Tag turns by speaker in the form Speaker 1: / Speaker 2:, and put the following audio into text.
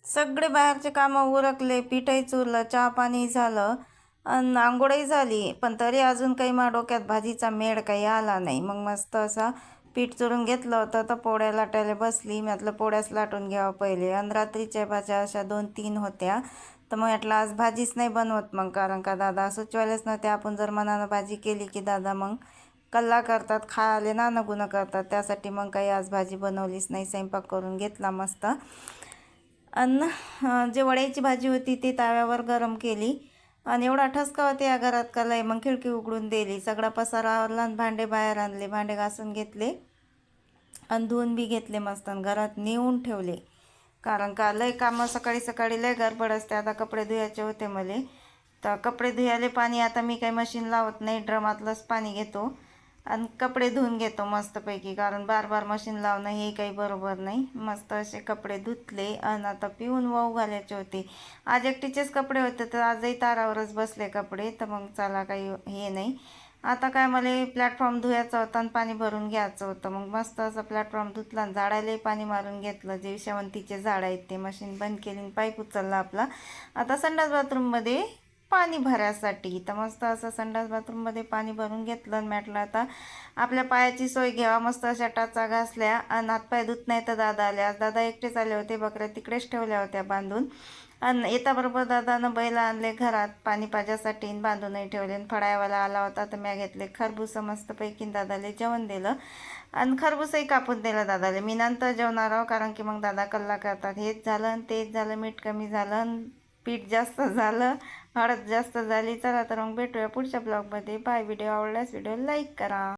Speaker 1: सगळे बाहेरचे कामं उरकले, पीठही चुरलं, चहा पाणी झालं आणि अंघोळही झाली. पण तरी अजून काही माझ्या डोक्यात भाजीचा मेळ काही आला नाही. मग मस्त असा पीठ चुरून घेतलं होतं तर पोळ्या लाटायला बसली. म्हटलं पोळ्याच लाटून घ्यावं पहिले. आणि रात्रीच्या भाज्या अशा 2-3 होत्या. तर मग म्हटलं आज भाजीच नाही बनवत मग, कारण का दादा सुचवायलाच नव्हते. आपण जर मनानं भाजी केली की दादा मग कल्ला करतात, खायला नाणं गुणं करतात. त्यासाठी मग काही आज भाजी बनवलीच नाही. स्वयंपाक करून घेतला मस्त. आणि जे वड्याची भाजी होती ती तव्यावर गरम केली. आणि एवढा ठसका होते या घरात का लय. मग खिडकी उघडून दिली, सगळा पसारा आवरला आणि भांडे बाहेर आणले, भांडे घासून घेतले आणि धुवून बी घेतले मस्त. आणि घरात नेऊन ठेवले, कारण का लय कामं सकाळी सकाळी लय गडबड असते. आता कपडे धुवायचे होते मले, तर कपडे धुयाले पाणी आता मी काही मशीन लावत नाही, ड्रमातलंच पाणी घेतो आणि कपडे धुवून घेतो मस्तपैकी. कारण बार बार मशीन लावणं हे काही बरोबर नाही. मस्त असे कपडे धुतले आणि आता पिऊन वाहू घालायचे होते. आज एकटीचेच कपडे होते तर आजही तारावरच बसले कपडे. तर मग चला काही हे नाही. आता काय मला प्लॅटफॉर्म धुवायचा होता आणि पाणी भरून घ्यायचं होतं. मग मस्त असं प्लॅटफॉर्म धुतला आणि झाडालाही पाणी मारून घेतलं. जे शेवंतीचे झाड आहेत ते मशीन बंद केली आणि पाईप उचलला आपला. आता संडास बाथरूममध्ये पाणी भरायसाठी. तर मस्त असं संडास बाथरूममध्ये पाणी भरून घेतलं आणि म्हटलं आता आपल्या पायाची सोय घ्यावा. मस्त अशा टाचा घासल्या आणि हातपाय धुत नाही तर दादा आले. आज दादा एकटेच आले होते, बकऱ्या तिकडेच ठेवल्या होत्या बांधून. आणि येताबरोबर दादानं बैल आणले घरात पाणी पाजासाठी, बांधूनही ठेवले. आणि फळावाला आला होता तर मी घेतले खरबूस मस्तपैकी दादाले जेवण दिलं. आणि खरबूसही कापून दिलं दादाले. मी नंतर जेवणार आहो, कारण की मग दादा कल्ला करतात, हेच झालं आणि तेच झालं, मीठ कमी झालं आणि पीठ जास्त झालं, हळद जास्त झाली. चला तर मग भेटूया पुढच्या ब्लॉगमध्ये. बाय. व्हिडिओ आवडल्यास व्हिडिओ लाईक करा.